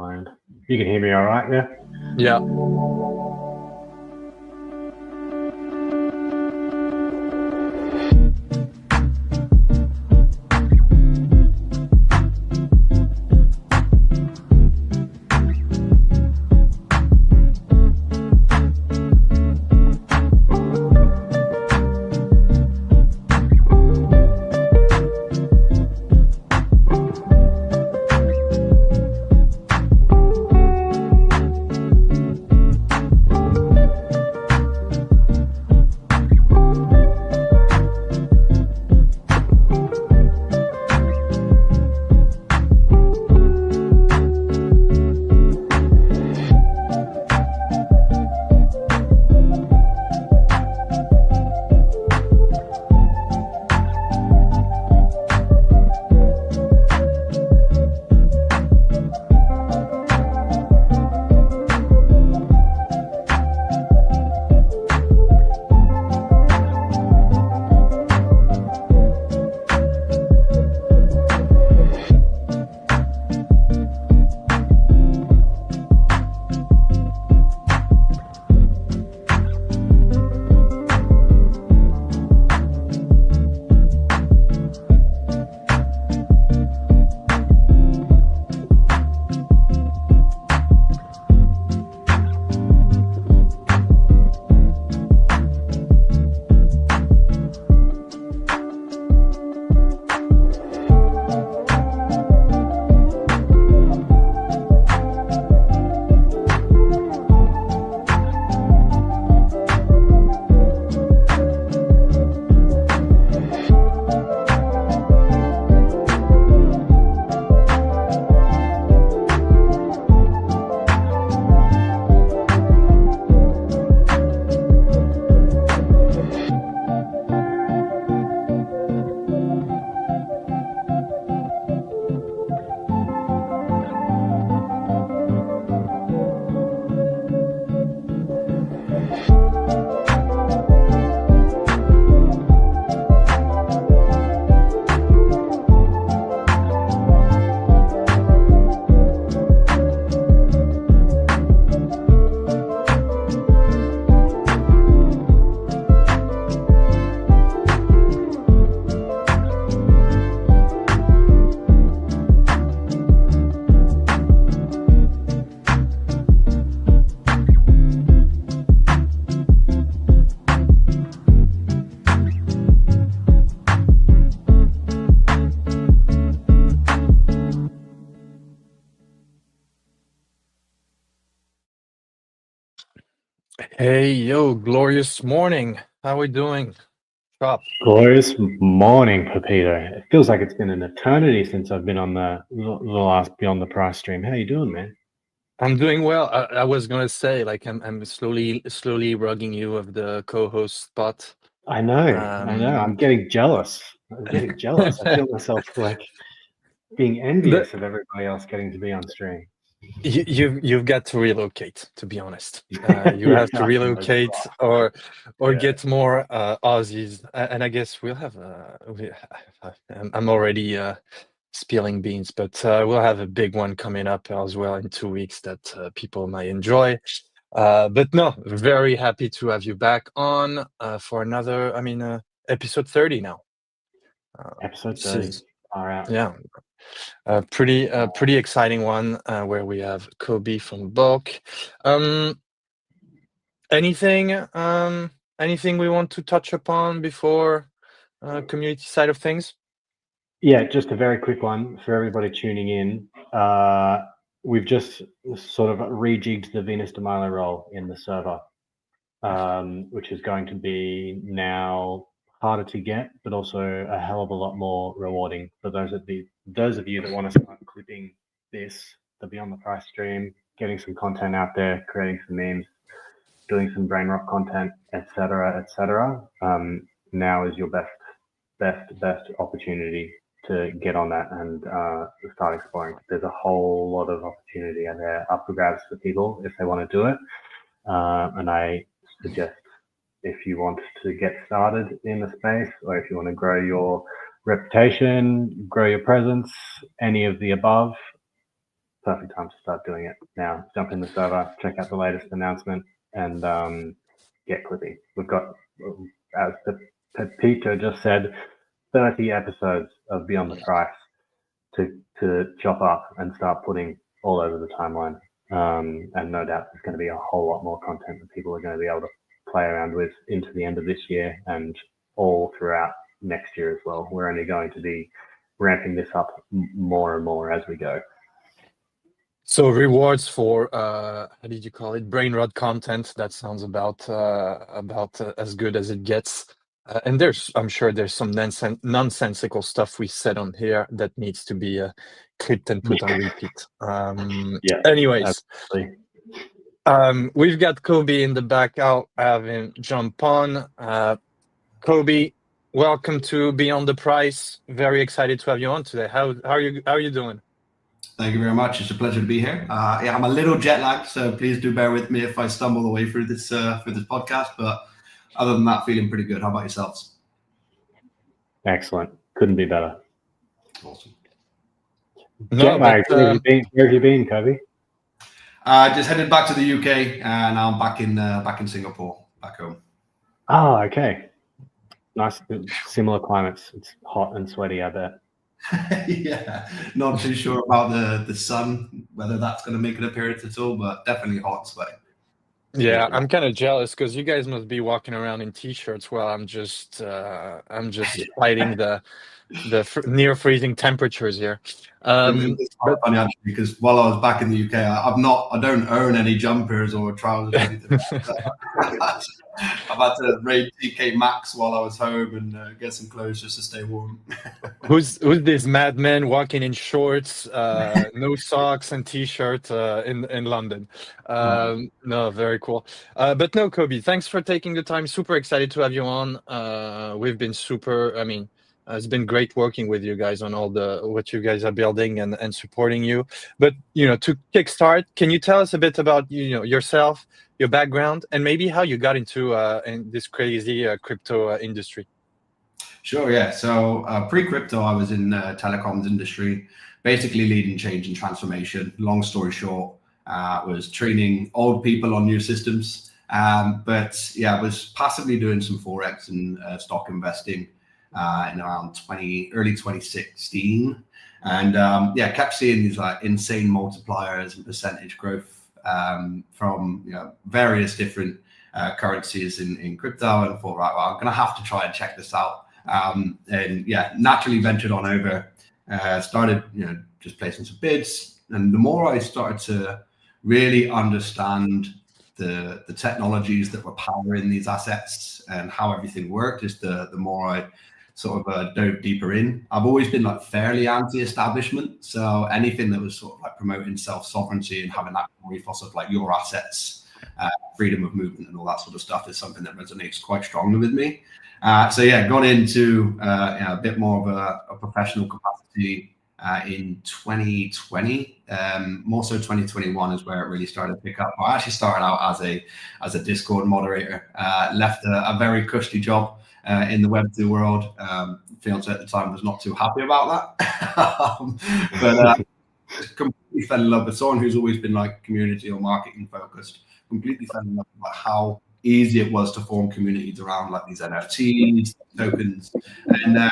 my end. You can hear me all right, yeah? Yeah. Hey, yo, glorious morning. How we doing? Chop. Glorious morning, Pepito. It feels like it's been an eternity since I've been on the last Beyond the Price stream. How you doing, man? I'm doing well. I was gonna say, like, I'm slowly rugging you of the co-host spot. I know. I'm getting jealous. I feel myself like being envious of everybody else getting to be on stream. You've got to relocate, to be honest. You have to relocate or get more Aussies, and I guess we'll have. I'm already spilling beans, but we'll have a big one coming up as well in 2 weeks that people might enjoy. But no, very happy to have you back on for another. Episode 30 now. Episode 30. All right. Yeah. Pretty exciting one where we have Kobe from Bulk. Anything we want to touch upon before community side of things? Yeah, just a very quick one for everybody tuning in. We've just sort of rejigged the Venus de Milo role in the server, which is going to be now harder to get, but also a hell of a lot more rewarding for those of you that want to start clipping the Beyond the Price stream, getting some content out there, creating some memes, doing some brain rock content, etc. Now is your best opportunity to get on that and start exploring. There's a whole lot of opportunity out there up for grabs for people if they want to do it. And I suggest, if you want to get started in the space, or if you want to grow your reputation, grow your presence, any of the above, perfect time to start doing it now. Jump in the server, check out the latest announcement, and get Clippy. We've got, as Peter just said, 30 episodes of Beyond the Price to chop up and start putting all over the timeline. And no doubt there's going to be a whole lot more content that people are going to be able to play around with into the end of this year and all throughout next year as well. We're only going to be ramping this up more and more as we go. So rewards for how did you call it? Brain rot content. That sounds about as good as it gets. And I'm sure there's some nonsensical stuff we said on here that needs to be clipped and put on repeat. Yeah. Anyways, absolutely. we've got Kobe in the back. I'll have him jump on. Kobe, welcome to Beyond the Price. Very excited to have you on today. How are you doing? Thank you very much. It's a pleasure to be here. Yeah, I'm a little jet lagged, so please do bear with me if I stumble away through this podcast. But other than that, feeling pretty good. How about yourselves? Excellent. Couldn't be better. Awesome. No, where have you been, Kobe? Just headed back to the UK, and now I'm back in Singapore, back home. Oh, okay. Nice, similar climates. It's hot and sweaty, I bet. Yeah, not too sure about the sun, whether that's going to make an appearance at all, but definitely hot and sweaty. Yeah, I'm kind of jealous because you guys must be walking around in t-shirts while I'm just fighting the near freezing temperatures here. It's quite funny actually, because while I was back in the UK, I don't own any jumpers or trousers or anything. I've had to raid TK Maxx while I was home and get some clothes just to stay warm. Who's this madman walking in shorts, no socks and t-shirt in London? No, very cool. But no, Kobe, thanks for taking the time. Super excited to have you on. We've been it's been great working with you guys on all what you guys are building and supporting you. But to kickstart, can you tell us a bit about yourself, your background, and maybe how you got into in this crazy crypto industry? Sure, yeah. So pre-crypto, I was in the telecoms industry, basically leading change and transformation. Long story short, was training old people on new systems. But yeah, I was passively doing some Forex and stock investing in around early 2016. And yeah, kept seeing these like insane multipliers and percentage growth from various different currencies in crypto, and thought, right, well, I'm gonna have to try and check this out. And yeah, naturally ventured on over, started just placing some bids, and the more I started to really understand the technologies that were powering these assets and how everything worked, is the more I sort of dove deeper in. I've always been like fairly anti-establishment, so anything that was sort of like promoting self-sovereignty and having that ethos of like your assets, freedom of movement and all that sort of stuff is something that resonates quite strongly with me. So yeah, got into a bit more of a professional capacity in 2020. More so 2021 is where it really started to pick up. I actually started out as a Discord moderator, left a very cushy job in the Web2 world. Fiance at the time was not too happy about that. But completely fell in love with someone who's always been like community or marketing focused. Completely fell in love with how easy it was to form communities around like these NFTs, tokens, and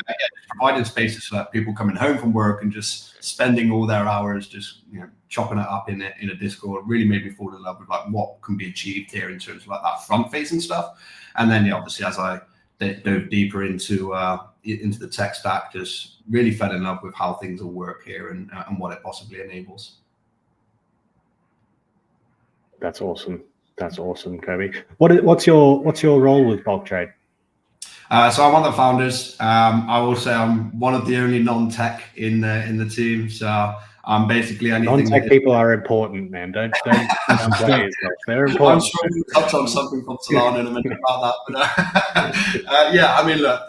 providing spaces for people coming home from work and just spending all their hours just chopping it up in a Discord. Really made me fall in love with like what can be achieved here in terms of like that front facing stuff. And then obviously as I dove deeper into the tech stack, just really fell in love with how things will work here and what it possibly enables. That's awesome. That's awesome, Kobe. What's your role with Bulk Trade? So I'm one of the founders. I will say I'm one of the only non-tech in the team. So I'm basically anything. Non-tech people are important, man. Don't downplay yourself. They're important. I'm sure we'll touch on something from Solana in a minute about that. But yeah, I mean, look,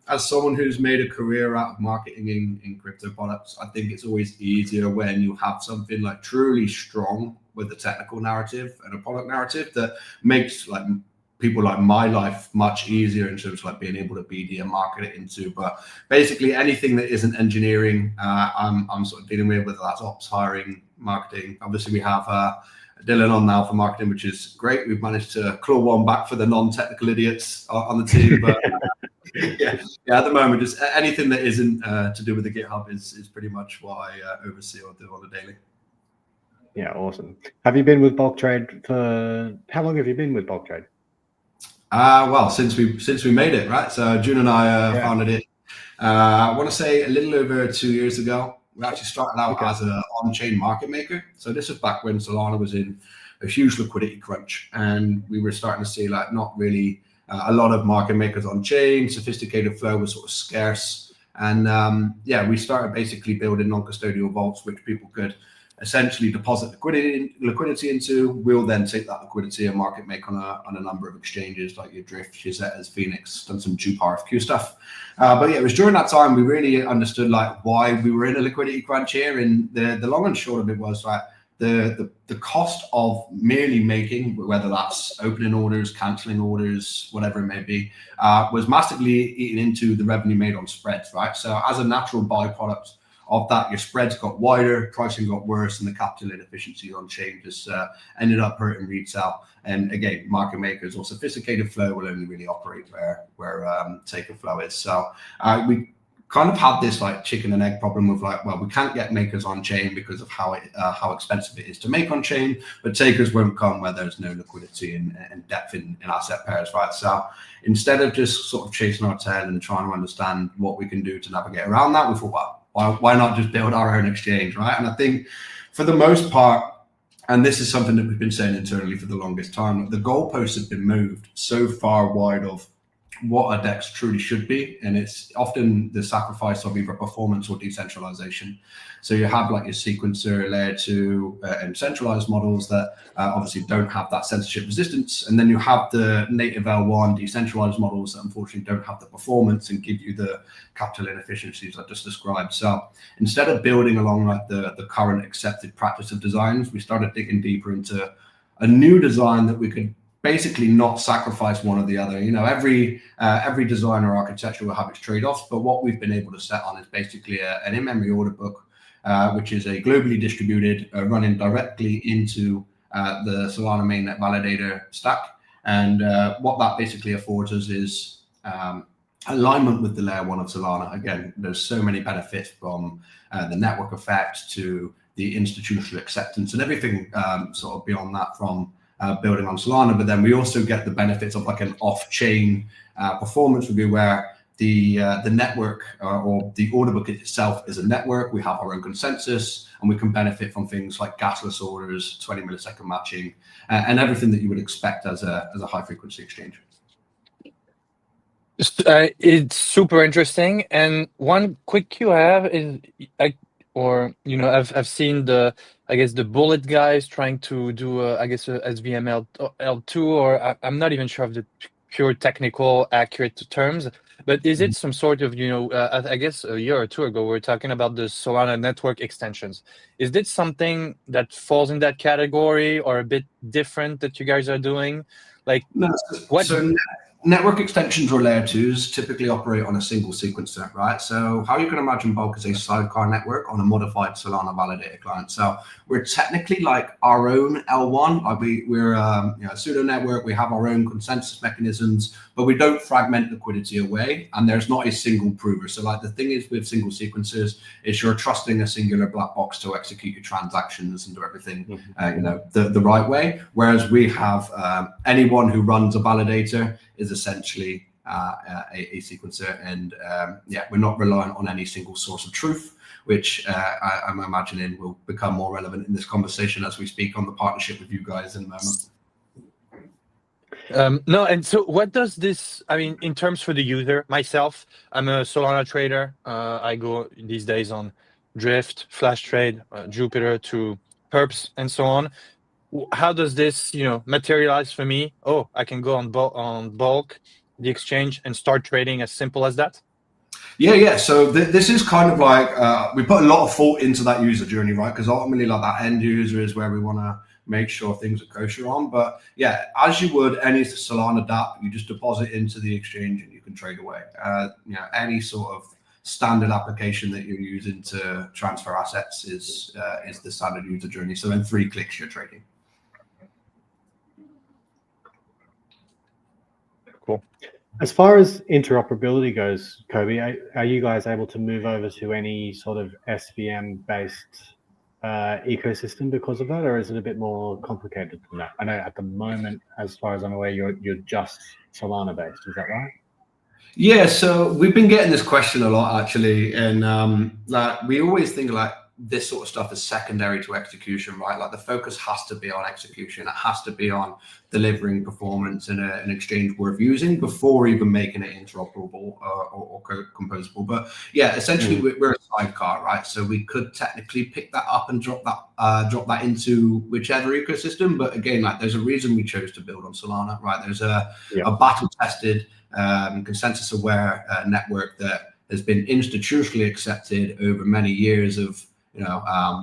as someone who's made a career out of marketing in crypto products, I think it's always easier when you have something like truly strong with a technical narrative and a product narrative that makes like people like my life much easier in terms of like being able to BD and market it into. But basically anything that isn't engineering, I'm sort of dealing with, whether that's ops, hiring, marketing. Obviously we have Dylan on now for marketing, which is great. We've managed to claw one back for the non-technical idiots on the team. But yeah, at the moment, just anything that isn't to do with the GitHub is pretty much what I oversee or do on a daily. Yeah, awesome. Have you been with Bulk Trade for how long? Have you been with Bulk Trade? Well, since we made it, right? So June and I founded it. I want to say a little over 2 years ago. We actually started out as an on-chain market maker. So this was back when Solana was in a huge liquidity crunch, and we were starting to see like not really a lot of market makers on chain. Sophisticated flow was sort of scarce, and we started basically building non-custodial vaults which people could essentially deposit liquidity into. We'll then take that liquidity and market make on a number of exchanges like your Drift, your Zetas, Phoenix, done some Jupe RFQ stuff. But yeah, it was during that time we really understood like why we were in a liquidity crunch here. And the long and short of it was like the cost of merely making, whether that's opening orders, canceling orders, whatever it may be, was massively eaten into the revenue made on spreads, right? So as a natural byproduct of that, your spreads got wider, pricing got worse, and the capital inefficiency on chain just ended up hurting retail. And again, market makers or sophisticated flow will only really operate where taker flow is. So we kind of had this like chicken and egg problem with like, well, we can't get makers on chain because of how expensive it is to make on chain, but takers won't come where there's no liquidity and depth in asset pairs, right? So instead of just sort of chasing our tail and trying to understand what we can do to navigate around that, we thought, well, why not just build our own exchange, right? And I think for the most part, and this is something that we've been saying internally for the longest time, the goalposts have been moved so far wide of what a DEX truly should be, and it's often the sacrifice of either performance or decentralization. So you have like your sequencer, layer 2 and centralized models that obviously don't have that censorship resistance, and then you have the native L1 decentralized models that unfortunately don't have the performance and give you the capital inefficiencies I just described. So instead of building along like the current accepted practice of designs, we started digging deeper into a new design that we could basically not sacrifice one or the other. You know, every design or architecture will have its trade-offs, but what we've been able to set on is basically an in-memory order book, which is a globally distributed, running directly into the Solana mainnet validator stack. And what that basically affords us is alignment with the layer 1 of Solana. Again, there's so many benefits from the network effect to the institutional acceptance and everything sort of beyond that from building on Solana. But then we also get the benefits of like an off-chain performance review where the network or the order book itself is a network. We have our own consensus, and we can benefit from things like gasless orders, 20 millisecond matching, and everything that you would expect as a high frequency exchange. It's super interesting. And one quick cue I have is, I've seen the bullet guys trying to do a SVM L2, or I'm not even sure of the pure technical accurate terms, but is it some sort of, I guess a year or two ago, we were talking about the Solana network extensions. Is this something that falls in that category or a bit different that you guys are doing? Like, no, so network extensions or layer 2s typically operate on a single sequencer, right? So how you can imagine Bulk is a sidecar network on a modified Solana validator client. So we're technically like our own L1. We're a pseudo network. We have our own consensus mechanisms, but we don't fragment liquidity away, and there's not a single prover. So like the thing is with single sequencers is you're trusting a singular black box to execute your transactions and do everything the right way. Whereas we have anyone who runs a validator is essentially a sequencer, and we're not reliant on any single source of truth, which I'm imagining will become more relevant in this conversation as we speak on the partnership with you guys in a moment. No, and so what does this, I mean, in terms for the user, myself, I'm a Solana trader. I go these days on Drift, Flash Trade, Jupiter to Perps and so on. How does this, materialize for me? Oh, I can go on Bulk, the exchange, and start trading as simple as that? Yeah. So this is kind of like, we put a lot of thought into that user journey, right? Because ultimately like that end user is where we want to make sure things are kosher on. But yeah, as you would any Solana dApp, you just deposit into the exchange and you can trade away. Any sort of standard application that you're using to transfer assets is the standard user journey. So in 3 clicks, you're trading. Cool. As far as interoperability goes, Kobe, are you guys able to move over to any sort of SVM-based ecosystem because of that, or is it a bit more complicated than that? I know at the moment, as far as I'm aware, you're just Solana-based. Is that right? Yeah, so we've been getting this question a lot actually, and like we always think like this sort of stuff is secondary to execution, right? Like the focus has to be on execution. It has to be on delivering performance in an exchange worth using before even making it interoperable or composable. But yeah, essentially we're a sidecar, right? So we could technically pick that up and drop that into whichever ecosystem. But again, like there's a reason we chose to build on Solana, right? There's a battle-tested, consensus-aware network that has been institutionally accepted over many years of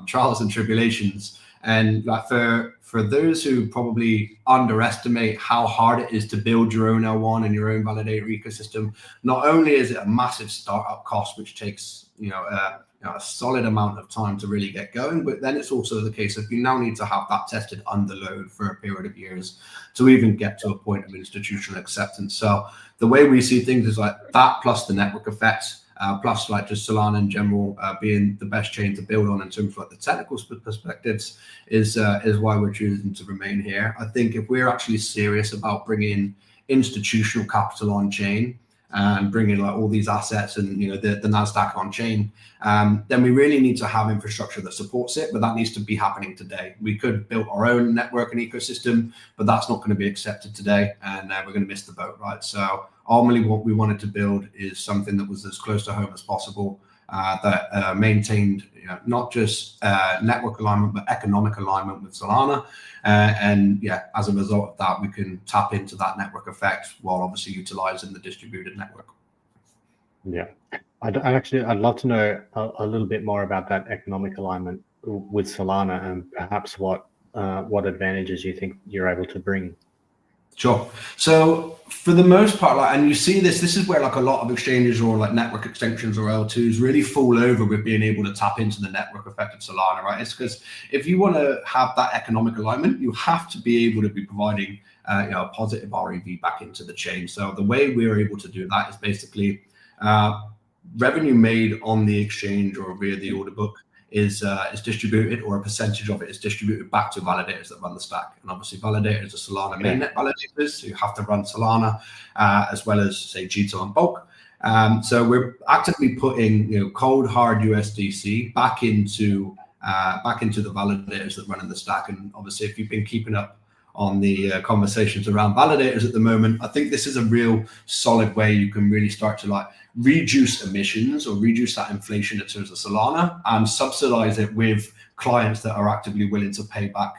trials and tribulations. And like for those who probably underestimate how hard it is to build your own L1 and your own validator ecosystem, not only is it a massive startup cost, which takes a solid amount of time to really get going, but then it's also the case of you now need to have that tested under load for a period of years to even get to a point of institutional acceptance. So the way we see things is like that plus the network effects, plus like just Solana in general being the best chain to build on in terms of like the technical perspectives is why we're choosing to remain here. I think if we're actually serious about bringing institutional capital on chain and bringing like all these assets and the NASDAQ on chain, then we really need to have infrastructure that supports it, but that needs to be happening today. We could build our own network and ecosystem, but that's not going to be accepted today, and we're going to miss the boat, right? So ultimately what we wanted to build is something that was as close to home as possible, that maintained not just network alignment, but economic alignment with Solana. And yeah, as a result of that, we can tap into that network effect while obviously utilizing the distributed network. Yeah, I'd love to know a little bit more about that economic alignment with Solana and perhaps what advantages you think you're able to bring. Sure. So for the most part, like, and you see this is where like a lot of exchanges or like network extensions or L2s really fall over with being able to tap into the network effect of Solana, right? It's because if you want to have that economic alignment, you have to be able to be providing a positive REV back into the chain. So the way we're able to do that is basically revenue made on the exchange or via the order book is distributed, or a percentage of it is distributed back to validators that run the stack. And obviously validators are Solana mainnet validators, so you have to run Solana as well as say GTO and Bulk. So we're actively putting cold hard USDC back into the validators that run in the stack. And obviously if you've been keeping up on the conversations around validators at the moment, I think this is a real solid way you can really start to like reduce emissions or reduce that inflation in terms of Solana and subsidize it with clients that are actively willing to pay back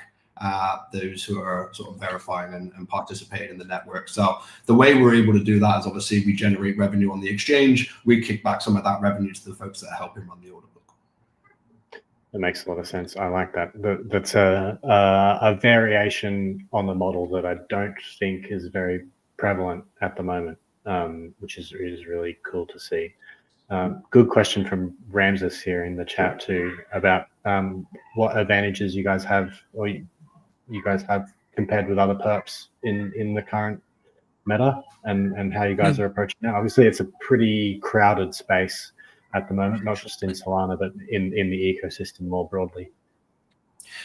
those who are sort of verifying and participating in the network. So the way we're able to do that is obviously we generate revenue on the exchange, we kick back some of that revenue to the folks that are helping run the order book. That makes a lot of sense. I like that. That's a variation on the model that I don't think is very prevalent at the moment, which is really cool to see. Good question from Ramses here in the chat too about what advantages you guys have, or you guys have compared with other perps in the current meta, and how you guys are approaching it. Obviously, it's a pretty crowded space at the moment, not just in Solana, but in the ecosystem more broadly.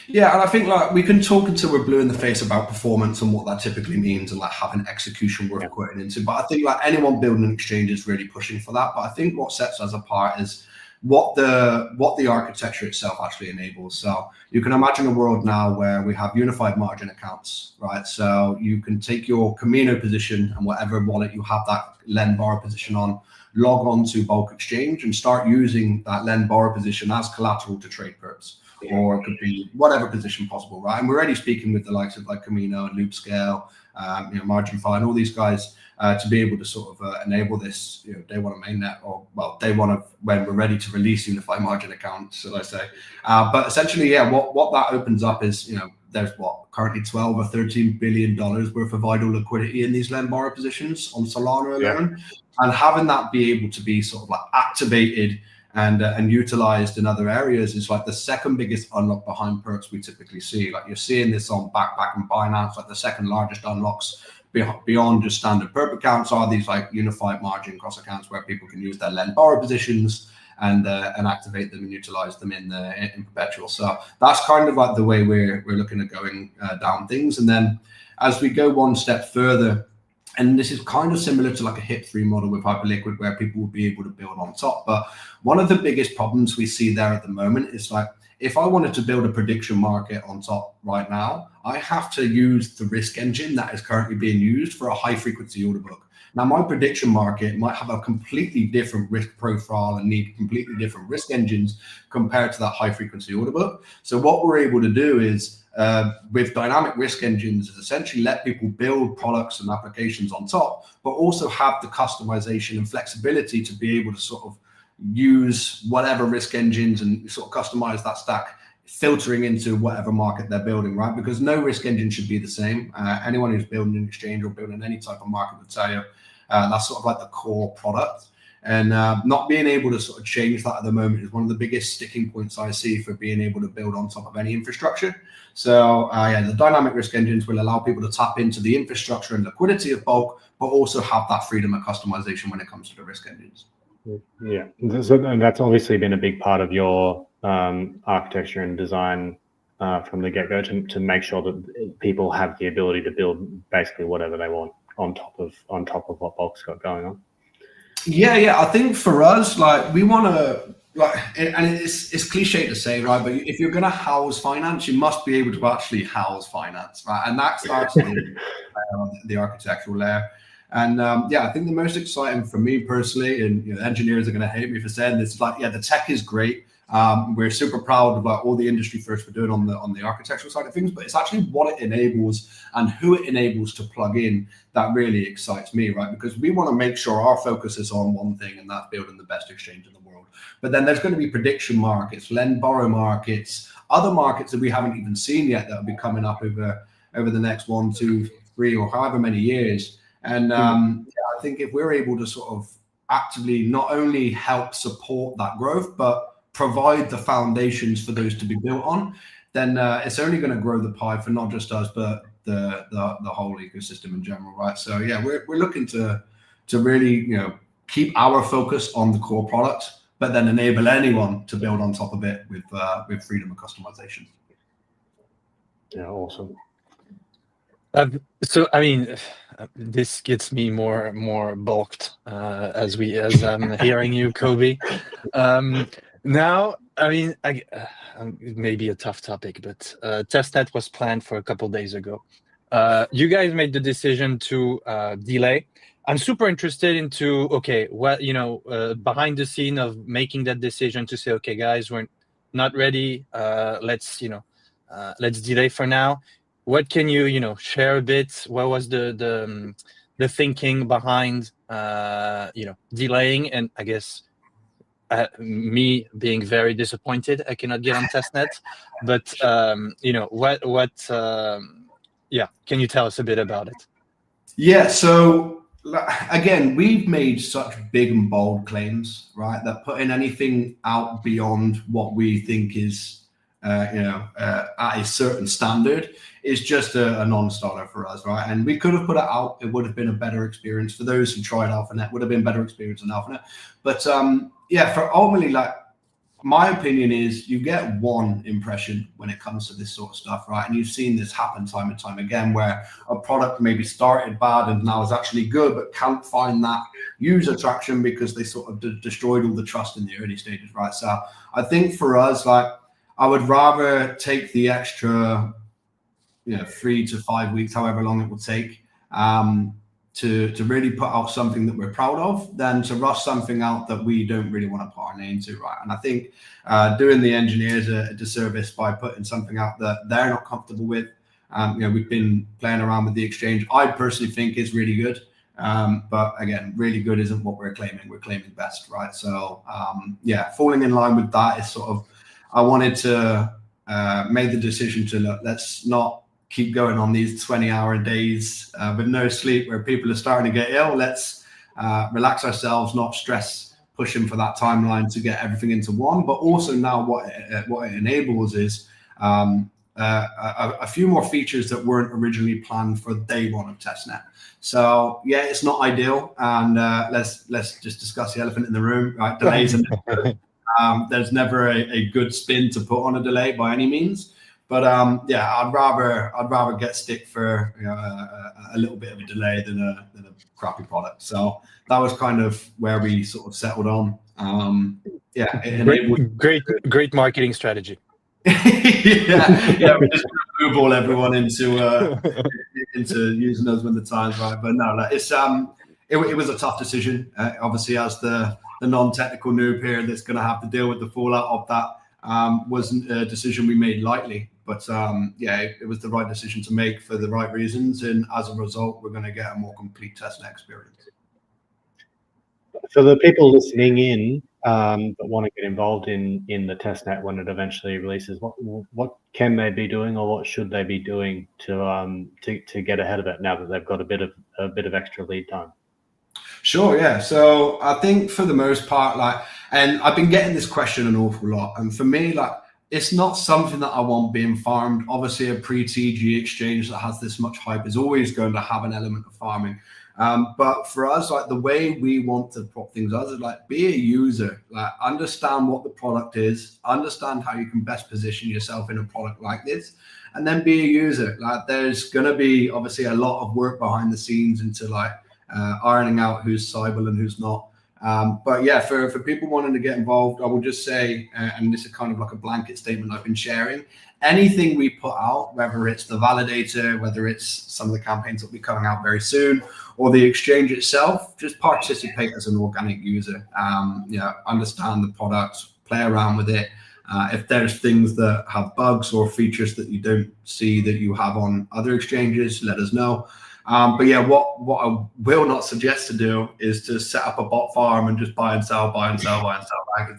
Yeah, and I think like we can talk until we're blue in the face about performance and what that typically means and like having execution worth quoting into. But I think like anyone building an exchange is really pushing for that. But I think what sets us apart is what the architecture itself actually enables. So you can imagine a world now where we have unified margin accounts, right? So you can take your Kamino position and whatever wallet you have that Len Bar position on, log on to Bulk Exchange and start using that Len Bar position as collateral to trade perps. Or it could be whatever position possible, right? And we're already speaking with the likes of like Kamino and Loopscale, MarginFi, and all these guys to be able to sort of enable this, day one of mainnet, or well, day one of when we're ready to release unified margin accounts, should I say? But essentially, yeah, what that opens up is, there's currently 12 or 13 billion dollars worth of idle liquidity in these lend borrow positions on Solana alone, and having that be able to be sort of like activated and utilized in other areas is like the second biggest unlock behind perks we typically see. Like you're seeing this on Backpack and Binance, like the second largest unlocks beyond just standard perp accounts are these like unified margin cross accounts where people can use their lend borrow positions and activate them and utilize them in perpetual. So that's kind of like the way we're looking at going down things. And then as we go one step further, and this is kind of similar to like a HIP-3 model with Hyperliquid where people will be able to build on top. But one of the biggest problems we see there at the moment is like, if I wanted to build a prediction market on top right now, I have to use the risk engine that is currently being used for a high frequency order book. Now, my prediction market might have a completely different risk profile and need completely different risk engines compared to that high frequency order book. So what we're able to do is with dynamic risk engines is essentially let people build products and applications on top, but also have the customization and flexibility to be able to sort of use whatever risk engines and sort of customize that stack, filtering into whatever market they're building, right? Because no risk engine should be the same. Anyone who's building an exchange or building any type of market will tell you that's sort of like the core product. And not being able to sort of change that at the moment is one of the biggest sticking points I see for being able to build on top of any infrastructure. So the dynamic risk engines will allow people to tap into the infrastructure and liquidity of bulk, but also have that freedom of customization when it comes to the risk engines. Yeah, and that's obviously been a big part of your architecture and design from the get-go to make sure that people have the ability to build basically whatever they want on top of what bulk's got going on. Yeah. I think for us, like we want to, like, and it's cliche to say, right? But if you're going to house finance, you must be able to actually house finance, right? And that starts the architectural layer. And I think the most exciting for me personally, and engineers are going to hate me for saying this, is like, the tech is great. We're super proud about all the industry first we're doing on the architectural side of things, but it's actually what it enables and who it enables to plug in that really excites me, right? Because we want to make sure our focus is on one thing, and that's building the best exchange in the world. But then there's going to be prediction markets, lend borrow markets, other markets that we haven't even seen yet that will be coming up over the next 1, 2, 3, or however many years. And I think if we're able to sort of actively not only help support that growth, but provide the foundations for those to be built on, then it's only going to grow the pie for not just us, but the whole ecosystem in general, right? So we're looking to really keep our focus on the core product, but then enable anyone to build on top of it with freedom of customization. Yeah, awesome. So I mean, this gets me more balked as I'm hearing you, Kobe. Now, I mean, maybe a tough topic, but testnet was planned for a couple days ago. You guys made the decision to delay. I'm super interested into what behind the scene of making that decision to say, okay, guys, we're not ready. Let's delay for now. What can you share a bit? What was the thinking behind delaying? And I guess me being very disappointed I cannot get on testnet, but can you tell us a bit about it? Yeah, so again, we've made such big and bold claims, right, that putting anything out beyond what we think is at a certain standard is just a non-starter for us, right? And we could have put it out. It would have been a better experience for those who tried AlphaNet. Would have been better experience than AlphaNet. But for ultimately, like, my opinion is you get one impression when it comes to this sort of stuff, right? And you've seen this happen time and time again, where a product maybe started bad and now is actually good, but can't find that user traction because they sort of destroyed all the trust in the early stages, right? So I think for us, like, I would rather take the extra 3 to 5 weeks, however long it will take, to really put out something that we're proud of, than to rush something out that we don't really want to put our name to, right? And I think doing the engineers a disservice by putting something out that they're not comfortable with. We've been playing around with the exchange. I personally think is really good, but again, really good isn't what we're claiming. We're claiming best, right? So falling in line with that is sort of, I wanted to made the decision to look, let's not keep going on these 20-hour days with no sleep where people are starting to get ill. Let's relax ourselves, not stress pushing for that timeline to get everything into one. But also now what it enables is a few more features that weren't originally planned for day one of testnet. So yeah, it's not ideal, and let's just discuss the elephant in the room. Right, delays are there's never a good spin to put on a delay by any means, but yeah, I'd rather get stick for a little bit of a delay than a crappy product. So that was kind of where we sort of settled on. Yeah, it enabled great marketing strategy. yeah, we're just gonna move all everyone into using those when the time's right. But no, like, it's it was a tough decision. Obviously, as the non-technical noob here that's going to have to deal with the fallout of that, wasn't a decision we made lightly. But yeah, it was the right decision to make for the right reasons, and as a result, we're going to get a more complete testnet experience. For the people listening in that want to get involved in the testnet when it eventually releases, what can they be doing, or what should they be doing to get ahead of it now that they've got a bit of extra lead time? Sure, yeah. So I think for the most part, like, and I've been getting this question an awful lot, and for me, like, it's not something that I want being farmed. Obviously, a pre-TG exchange that has this much hype is always going to have an element of farming. But for us, like, the way we want to prop things up is like, be a user, like, understand what the product is, understand how you can best position yourself in a product like this, and then be a user. Like, there's going to be obviously a lot of work behind the scenes into like ironing out who's Cybele and who's not. But yeah, for people wanting to get involved, I would just say, and this is kind of like a blanket statement I've been sharing, anything we put out, whether it's the validator, whether it's some of the campaigns that will be coming out very soon, or the exchange itself, just participate as an organic user. Understand the product, play around with it. If there's things that have bugs or features that you don't see that you have on other exchanges, let us know. But yeah, what I will not suggest to do is to set up a bot farm and just buy and sell. Like,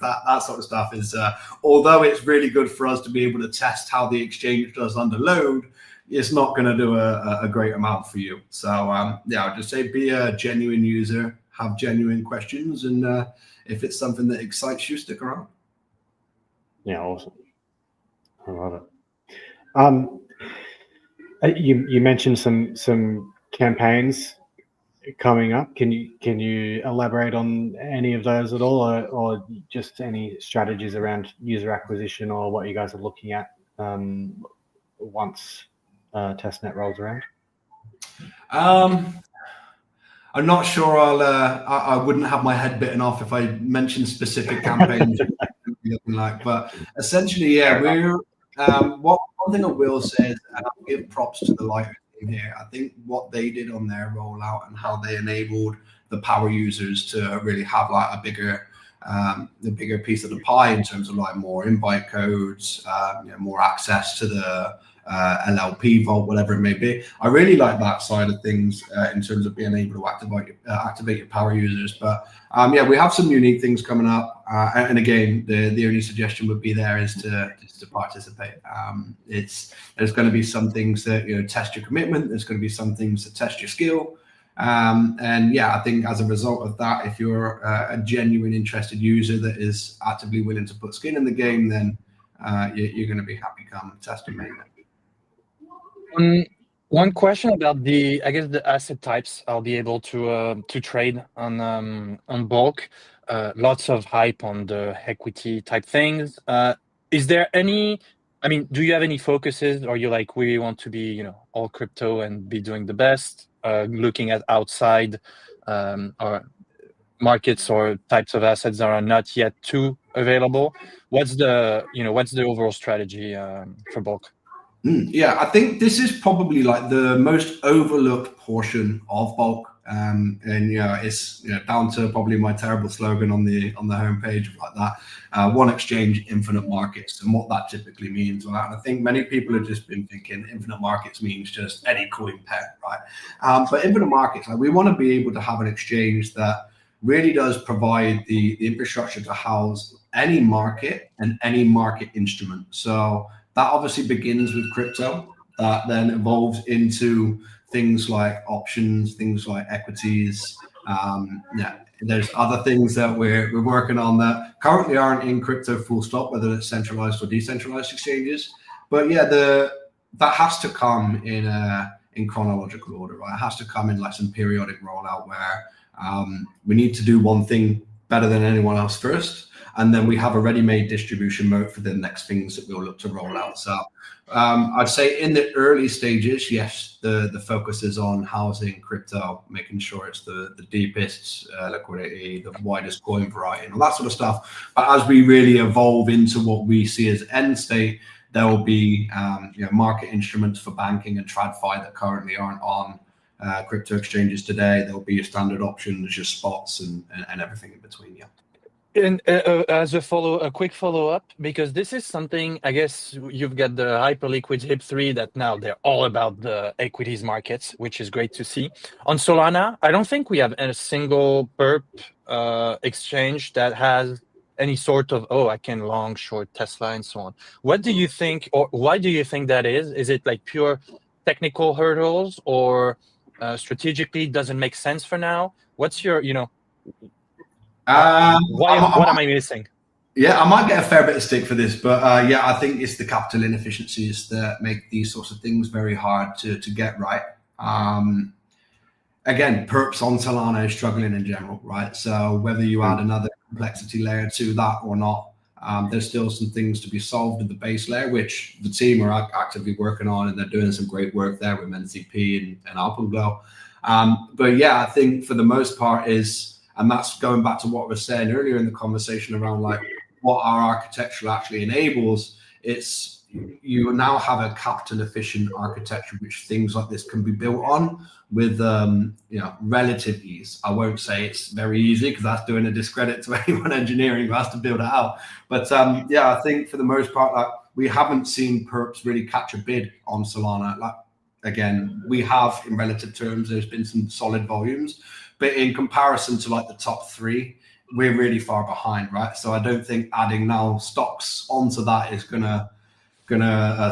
that sort of stuff is, although it's really good for us to be able to test how the exchange does under load, it's not going to do a great amount for you. So yeah, I'll just say be a genuine user, have genuine questions, and if it's something that excites you, stick around. Yeah, awesome. I love it. You mentioned some campaigns coming up. Can you elaborate on any of those at all, or just any strategies around user acquisition, or what you guys are looking at once testnet rolls around? I'm not sure. I wouldn't have my head bitten off if I mentioned specific campaigns. But essentially, yeah, we're. One thing I will say is, and I'll give props to the Lighter team here. I think what they did on their rollout and how they enabled the power users to really have like a bigger piece of the pie in terms of like more invite codes, more access to the LLP vault, whatever it may be. I really like that side of things in terms of being able to activate your power users. But yeah, we have some unique things coming up, and again, the only suggestion would be there is to participate. There's going to be some things that test your commitment. There's going to be some things that test your skill. And yeah, I think as a result of that, if you're a genuine interested user that is actively willing to put skin in the game, then you're going to be happy come test and mainnet. One question about the asset types I'll be able to trade on bulk. Lots of hype on the equity type things. Is there any? I mean, do you have any focuses, or you like we want to be all crypto and be doing the best? Looking at outside or markets or types of assets that are not yet too available. What's the overall strategy for bulk? Yeah, I think this is probably like the most overlooked portion of bulk, and it's down to probably my terrible slogan on the homepage like that. One exchange, infinite markets, and what that typically means. Right? And I think many people have just been thinking infinite markets means just any coin pair, right? But infinite markets, like, we want to be able to have an exchange that really does provide the infrastructure to house any market and any market instrument. So that obviously begins with crypto, that then evolves into things like options, things like equities. There's other things that we're working on that currently aren't in crypto full stop, whether it's centralized or decentralized exchanges. But yeah, that has to come in chronological order, right? It has to come in like some periodic rollout where we need to do one thing better than anyone else first, and then we have a ready-made distribution mode for the next things that we'll look to roll out. So I'd say in the early stages, yes, the focus is on housing crypto, making sure it's the deepest liquidity, the widest coin variety, and all that sort of stuff. But as we really evolve into what we see as end state, there will be market instruments for banking and TradFi that currently aren't on crypto exchanges today. There will be your standard options, your spots, and everything in between. Yeah. And as a quick follow-up, because this is something, I guess you've got the Hyperliquid HIP-3 that now they're all about the equities markets, which is great to see. On Solana, I don't think we have a single perp exchange that has any sort of, I can long, short Tesla and so on. What do you think, or why do you think that is? Is it like pure technical hurdles, or strategically doesn't make sense for now? What's your, what am I missing? Yeah, I might get a fair bit of stick for this, but I think it's the capital inefficiencies that make these sorts of things very hard to get right. Again, perps on Solana is struggling in general, right? So whether you add another complexity layer to that or not, there's still some things to be solved at the base layer, which the team are actively working on, and they're doing some great work there with MNCP and Alpenglow. But yeah, I think for the most part and that's going back to what we were saying earlier in the conversation around like what our architecture actually enables. It's you now have a capital efficient architecture which things like this can be built on with relative ease. I won't say it's very easy because that's doing a discredit to anyone engineering who has to build it out. But I think for the most part, like, we haven't seen perps really catch a bid on Solana. Like, again, we have in relative terms, there's been some solid volumes, but in comparison to like the top three, we're really far behind, right? So I don't think adding now stocks onto that is gonna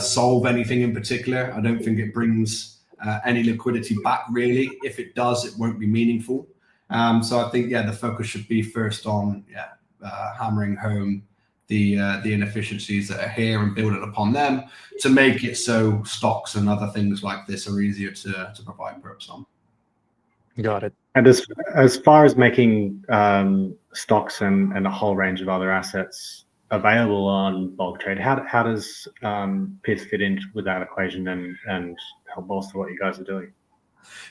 solve anything in particular. I don't think it brings any liquidity back really. If it does, it won't be meaningful. So I think the focus should be first on hammering home the inefficiencies that are here and building upon them to make it so stocks and other things like this are easier to provide perps on. Got it. And as far as making stocks and a whole range of other assets available on bulk trade, how does PIF fit in with that equation and help bolster what you guys are doing?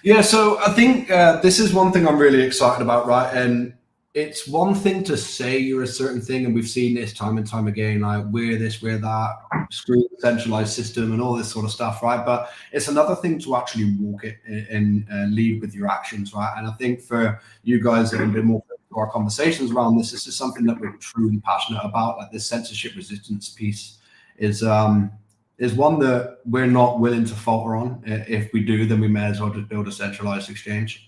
Yeah, so I think this is one thing I'm really excited about, right? And it's one thing to say you're a certain thing, and we've seen this time and time again, like we're this, we're that, screw the centralized system and all this sort of stuff, right? But it's another thing to actually walk it and lead with your actions, right? And I think for you guys that have been more to our conversations around this is something that we're truly passionate about. Like this censorship resistance piece is one that we're not willing to falter on. If we do, then we may as well just build a centralized exchange.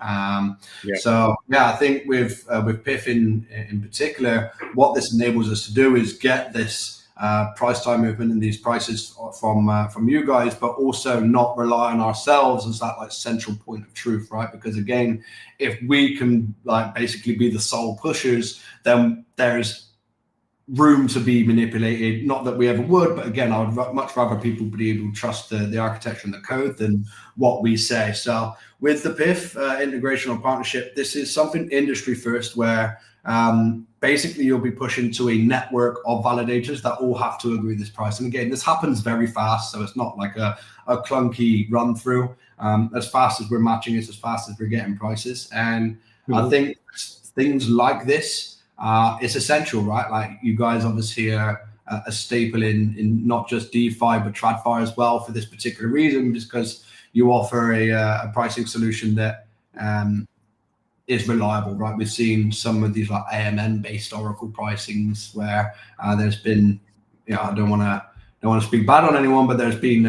So I think with PIF in particular, what this enables us to do is get this price time movement and these prices from you guys, but also not rely on ourselves as that like central point of truth, right? Because again, if we can like basically be the sole pushers, then there's room to be manipulated. Not that we ever would, but again, I would much rather people be able to trust the architecture and the code than what we say. So with the PIF integration or partnership, this is something industry first, where basically you'll be pushing to a network of validators that all have to agree this price. And again, this happens very fast, so it's not like a clunky run through. As fast as we're matching is as fast as we're getting prices. And I think things like this, it's essential, right? Like you guys obviously are a staple in not just DeFi, but TradFi as well for this particular reason, just because you offer a pricing solution that is reliable, right? We've seen some of these like AMN-based Oracle pricings where there's been, I don't want to speak bad on anyone, but there's been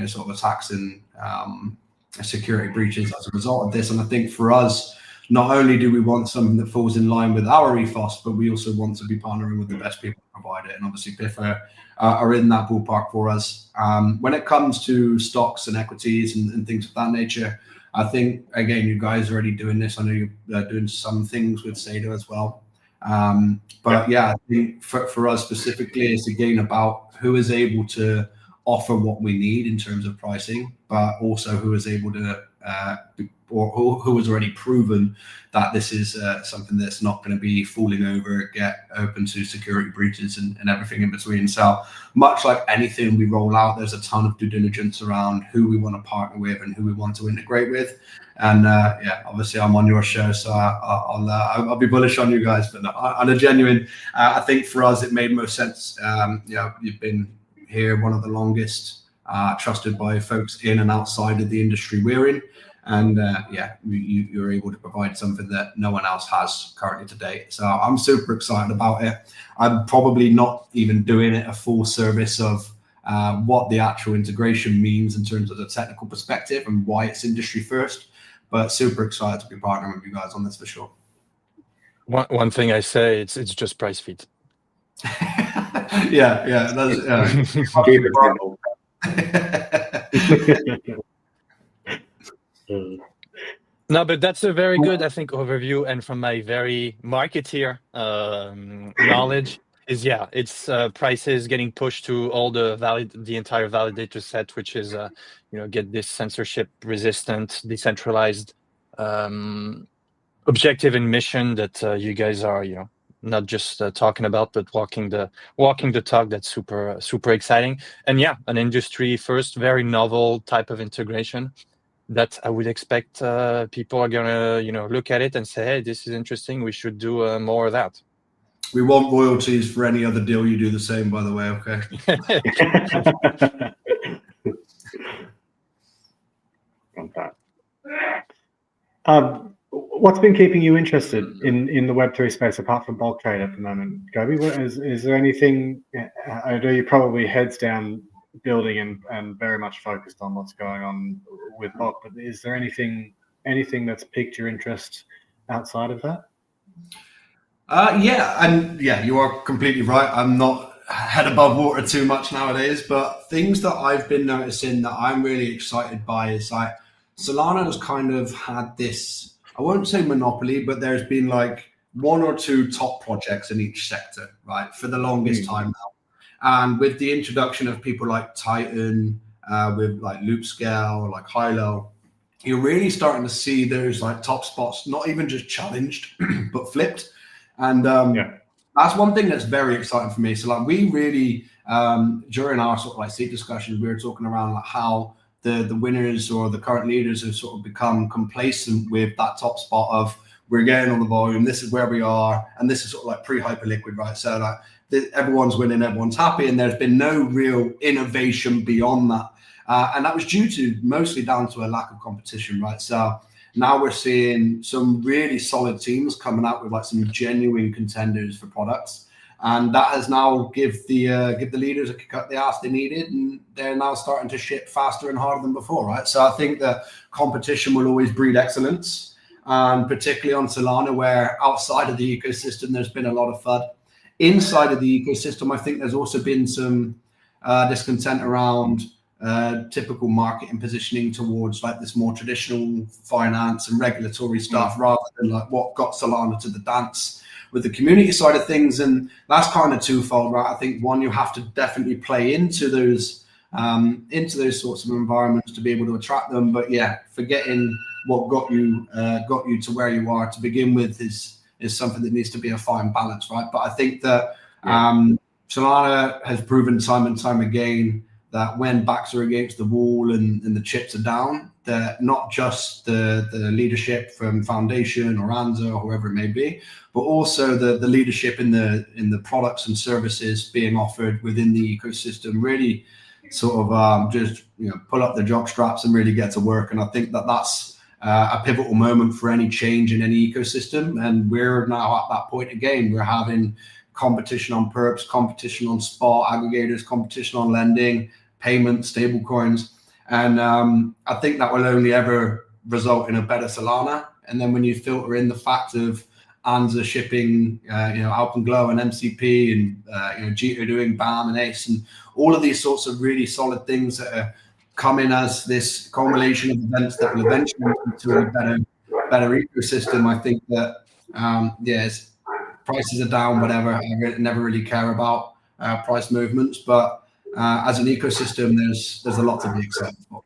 sort of attacks and security breaches as a result of this. And I think for us, not only do we want something that falls in line with our ethos, but we also want to be partnering with the best people to provide it. And obviously PIF are in that ballpark for us. When it comes to stocks and equities and things of that nature, I think, again, you guys are already doing this. I know you're doing some things with Sado as well. But yeah, I think for us specifically, it's again about who is able to offer what we need in terms of pricing, but also who is able to, or who has already proven that this is something that's not going to be falling over, get open to security breaches and everything in between. So much like anything we roll out, there's a ton of due diligence around who we want to partner with and who we want to integrate with. And yeah, obviously I'm on your show, so I'll be bullish on you guys. But no, on a genuine, I think for us it made most sense. You know, you've been here one of the longest, trusted by folks in and outside of the industry we're in. And yeah, you're able to provide something that no one else has currently to date. So I'm super excited about it. I'm probably not even doing it a full service of what the actual integration means in terms of the technical perspective and why it's industry first, but super excited to be partnering with you guys on this for sure. One thing I say, it's just price feed. Yeah. That's, Keep it simple. No, but that's a very good, I think, overview. And from my very marketeer knowledge, is yeah, it's prices getting pushed to all the entire validator set, which is you know, get this censorship resistant, decentralized objective and mission that you guys are, you know, not just talking about, but walking the talk. That's super exciting. And yeah, an industry first, very novel type of integration that I would expect people are gonna, you know, look at it and say, hey, this is interesting, we should do more of that. We want royalties for any other deal you do the same, by the way, okay? What's been keeping you interested in the Web3 space apart from bulk trade at the moment, Gobi? Is there anything? I know you're probably heads down building and very much focused on what's going on with bulk, but is there anything that's piqued your interest outside of that? Yeah, and yeah, you are completely right. I'm not head above water too much nowadays, but things that I've been noticing that I'm really excited by is like Solana has kind of had this, I won't say monopoly, but there's been like one or two top projects in each sector, right, for the longest time now. And with the introduction of people like Titan, with like Loopscale, like Hilo, you're really starting to see those like top spots, not even just challenged, but flipped. And that's one thing that's very exciting for me. So like we really, during our sort of like seat discussions, we were talking around like how the winners or the current leaders have sort of become complacent with that top spot of we're getting all the volume, this is where we are, and this is sort of like pre-hyperliquid, right? So like everyone's winning, everyone's happy, and there's been no real innovation beyond that. And that was mostly down to a lack of competition, right? So now we're seeing some really solid teams coming out with like some genuine contenders for products. And that has now give the leaders a kick up the ass they needed, and they're now starting to ship faster and harder than before, right? So I think that competition will always breed excellence, and particularly on Solana, where outside of the ecosystem, there's been a lot of FUD. Inside of the ecosystem, I think there's also been some discontent around typical marketing positioning towards like this more traditional finance and regulatory stuff, rather than like what got Solana to the dance with the community side of things. And that's kind of twofold, right? I think one, you have to definitely play into those sorts of environments to be able to attract them. But yeah, forgetting what got you to where you are to begin with is something that needs to be a fine balance, right? But I think that Solana has proven time and time again that when backs are against the wall and the chips are down, that not just the leadership from Foundation or Anza or whoever it may be, but also the leadership in the products and services being offered within the ecosystem really sort of just pull up the jock straps and really get to work. And I think that that's a pivotal moment for any change in any ecosystem. And we're now at that point again. We're having competition on perps, competition on spot aggregators, competition on lending, payments, stable coins. And I think that will only ever result in a better Solana And then when you filter in the fact of Anza shipping, Alpenglow and MCP, and Jito doing BAM and ACE, and all of these sorts of really solid things that are coming as this culmination of events that will eventually lead to a better ecosystem. I think that prices are down, whatever. I never really care about price movements, but as an ecosystem, there's a lot to be excited for.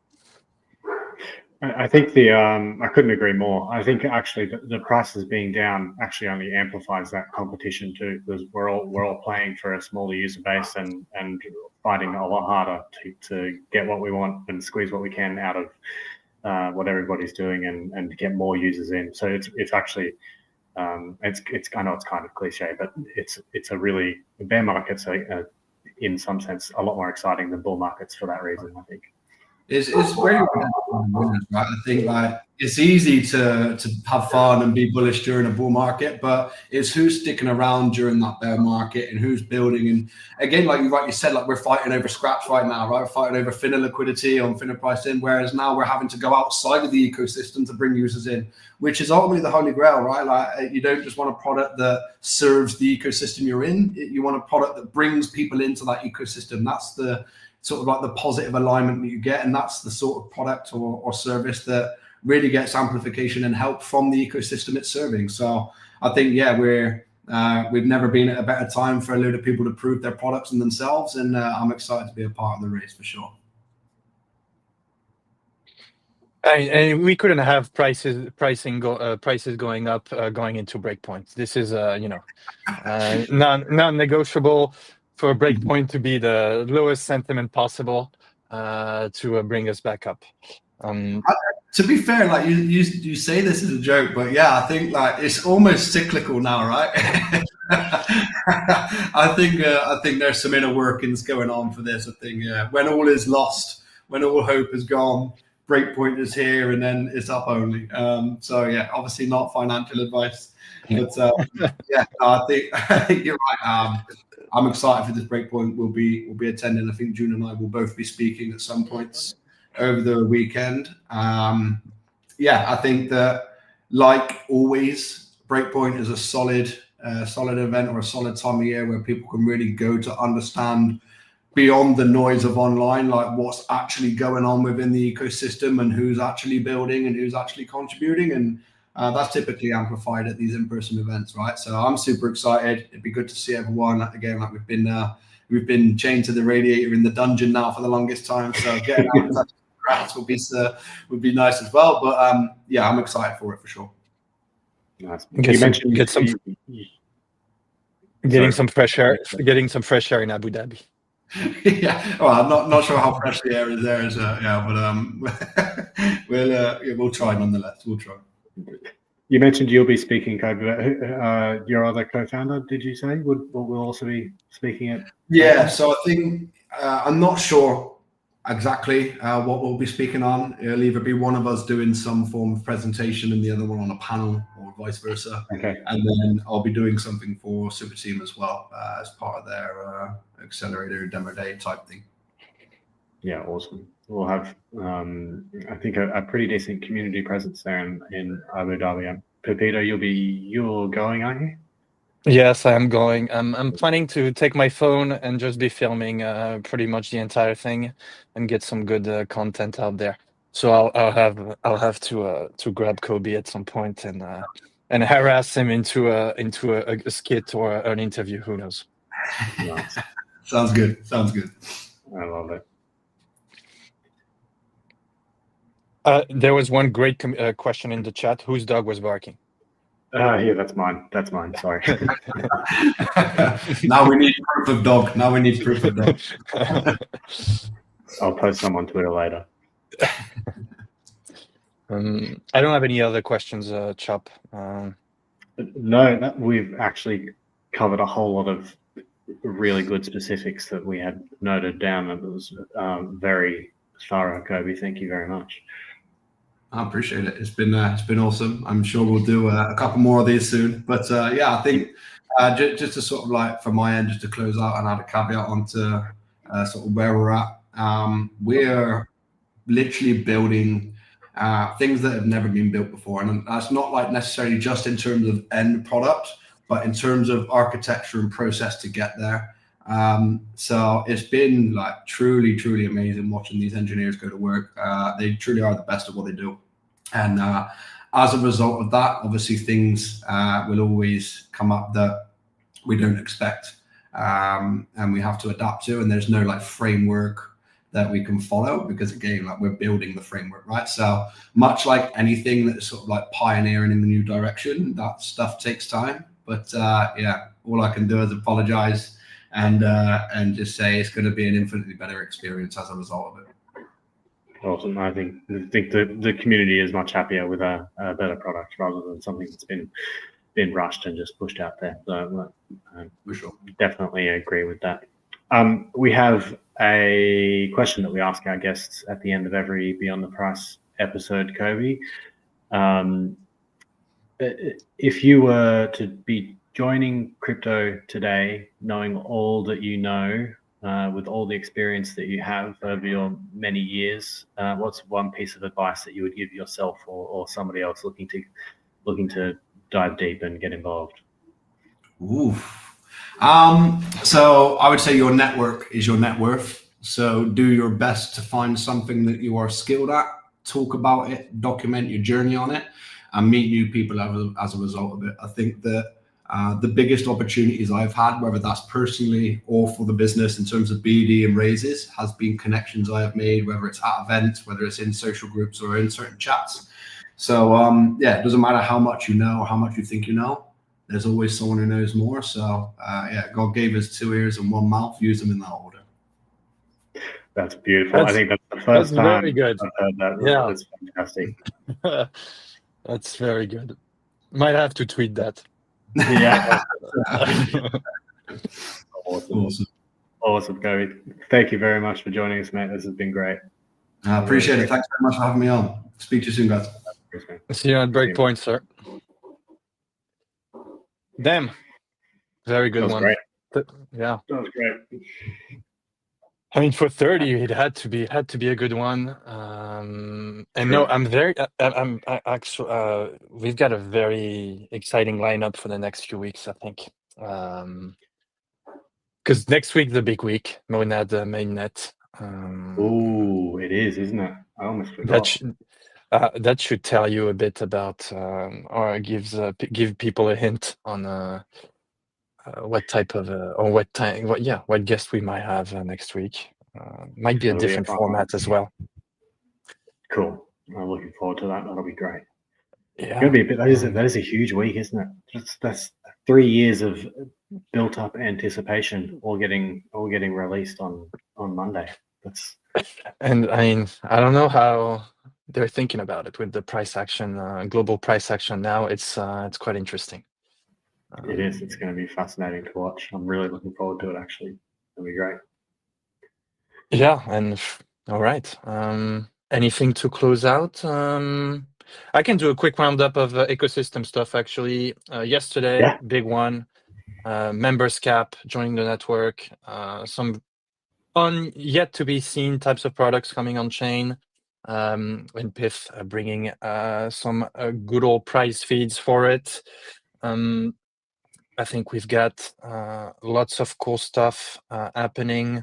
I think I couldn't agree more. I think actually the prices being down actually only amplifies that competition too, because we're all playing for a smaller user base and fighting a lot harder to get what we want and squeeze what we can out of what everybody's doing and to get more users in. So it's actually I know it's kind of cliche, but it's a really bear markets are in some sense a lot more exciting than bull markets for that reason, I think. It's very right. I think like it's easy to have fun and be bullish during a bull market, but it's who's sticking around during that bear market and who's building. And again, like you rightly said, like we're fighting over scraps right now, right? We're fighting over thinner liquidity on thinner pricing, whereas now we're having to go outside of the ecosystem to bring users in, which is ultimately the holy grail, right? Like you don't just want a product that serves the ecosystem you're in. You want a product that brings people into that ecosystem. That's the sort of like the positive alignment that you get, and that's the sort of product or service that really gets amplification and help from the ecosystem it's serving. So I think we've never been at a better time for a load of people to prove their products and themselves, and I'm excited to be a part of the race for sure. And we couldn't have prices going up going into breakpoints. This is non-negotiable for breakpoint to be the lowest sentiment possible to bring us back up. To be fair, like you say this is a joke, but yeah, I think like it's almost cyclical now, right? I think there's some inner workings going on for this. I think when all is lost, when all hope is gone, breakpoint is here, and then it's up only. So yeah, obviously not financial advice, but I think you're right. I'm excited for this breakpoint. We'll be attending. I think June and I will both be speaking at some points over the weekend. I think that like always, breakpoint is a solid event or a solid time of year where people can really go to understand beyond the noise of online, like what's actually going on within the ecosystem and who's actually building and who's actually contributing. And that's typically amplified at these in-person events, right? So I'm super excited. It'd be good to see everyone again. Like we've been chained to the radiator in the dungeon now for the longest time. So getting out of that grass would be nice as well. But I'm excited for it for sure. Nice. Getting some fresh air in Abu Dhabi. Yeah, well, I'm not sure how fresh the air is there, but we'll try nonetheless. We'll try. You mentioned you'll be speaking, Kobe. Your other co-founder, did you say, will also be speaking at? Yeah, so I think I'm not sure exactly what we'll be speaking on. It'll either be one of us doing some form of presentation and the other one on a panel, or vice versa. Okay. And then I'll be doing something for Super Team as well as part of their accelerator demo day type thing. Yeah, awesome. We'll have, I think, a pretty decent community presence there in Abu Dhabi. Pepito, you're going, aren't you? Yes, I am going. I'm planning to take my phone and just be filming pretty much the entire thing and get some good content out there. So I'll have to grab Kobe at some point and harass him into a skit or an interview. Who knows? Nice. Sounds good. I love it. There was one great question in the chat. Whose dog was barking? Yeah, that's mine. Sorry. Now we need proof of dog. I'll post some on Twitter later. I don't have any other questions, Chop. No, we've actually covered a whole lot of really good specifics that we had noted down. It was very thorough, Kobe. Thank you very much. I appreciate it. It's been awesome. I'm sure we'll do a couple more of these soon. But I think just to sort of like from my end, just to close out and add a caveat onto sort of where we're at. We're literally building things that have never been built before. And that's not like necessarily just in terms of end product, but in terms of architecture and process to get there. So it's been like truly, truly amazing watching these engineers go to work. They truly are the best at what they do. And as a result of that, obviously things will always come up that we don't expect, and we have to adapt to. And there's no like framework that we can follow, because again, like we're building the framework, right? So much like anything that's sort of like pioneering in the new direction, that stuff takes time. But yeah, all I can do is apologize and just say it's going to be an infinitely better experience as a result of it. Awesome. I think the community is much happier with a better product rather than something that's been rushed and just pushed out there. So For sure. definitely agree with that. We have a question that we ask our guests at the end of every Beyond the Price episode, Kobe. If you were to be joining crypto today, knowing all that you know, with all the experience that you have over your many years, what's one piece of advice that you would give yourself or somebody else looking to dive deep and get involved? Oof. So I would say your network is your net worth. So do your best to find something that you are skilled at, talk about it, document your journey on it, and meet new people as a result of it. I think that the biggest opportunities I've had, whether that's personally or for the business in terms of BD and raises, has been connections I have made, whether it's at events, whether it's in social groups or in certain chats. So yeah, it doesn't matter how much you know or how much you think you know. There's always someone who knows more. So yeah, God gave us 2 ears and 1 mouth. Use them in that order. That's beautiful. I think that's the first time very good. I've heard that. Yeah. That's fantastic. That's very good. Might have to tweet that. Yeah. Awesome. Awesome, Kobe. Thank you very much for joining us, mate. This has been great. I appreciate it. Thanks very much for having me on. Speak to you soon, guys. See you at Breakpoint, sir. Damn. Very good one. Great. Yeah. That was great. I mean, for 30, it had to be a good one. And Sure. no, I'm actually, we've got a very exciting lineup for the next few weeks, I think. Because next week, the big week, Monad Mainnet. Ooh, it is, isn't it? I almost forgot. That should tell you a bit about, or give people a hint on what type of or what time, what guest we might have next week. Might be a That'll be a different fun format as well. Cool. I'm looking forward to that. That'll be great. Yeah, Gonna be a bit, that is a huge week, isn't it? That's 3 years of built up anticipation all getting released on Monday. That's and I mean, I don't know how they're thinking about it with the price action, global price action now. It's quite interesting. it is. It's going to be fascinating to watch. I'm really looking forward to it. Actually, it'll be great. Yeah, and all right. Anything to close out? I can do a quick roundup of ecosystem stuff. Actually, yesterday, Yeah. big one. Members cap joining the network. Some yet to be seen types of products coming on chain. And Pyth bringing some good old price feeds for it. I think we've got lots of cool stuff happening.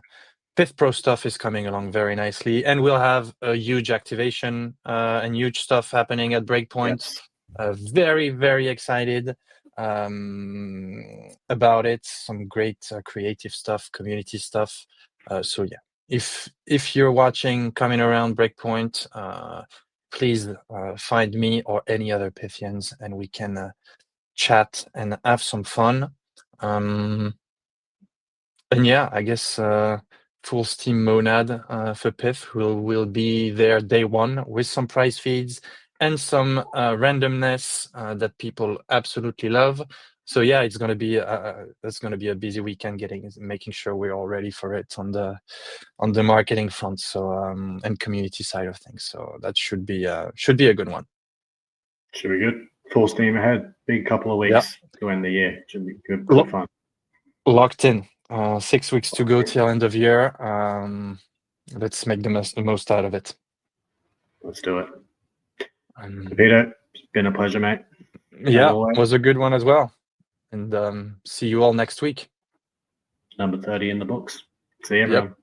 Pyth Pro stuff is coming along very nicely, and we'll have a huge activation and huge stuff happening at Breakpoint. Yes. Very, very excited about it. Some great creative stuff, community stuff. So yeah, if you're watching, coming around Breakpoint, please find me or any other Pythians, and we can chat and have some fun. And yeah, I guess full steam Monad for Pyth will be there day one with some price feeds and some randomness that people absolutely love. So yeah, it's gonna be that's gonna be a busy weekend making sure we're all ready for it on the marketing front, so and community side of things. So that should be a good one. Should be good. Full steam ahead. Big couple of weeks to end the year. Should be good. Cool. Fun. Locked in. 6 weeks to go till end of year. Let's make the most out of it. Let's do it. Peter, it's been a pleasure, mate. Yeah, always. was a good one as well. And see you all next week. Number 30 in the books. See you, everyone.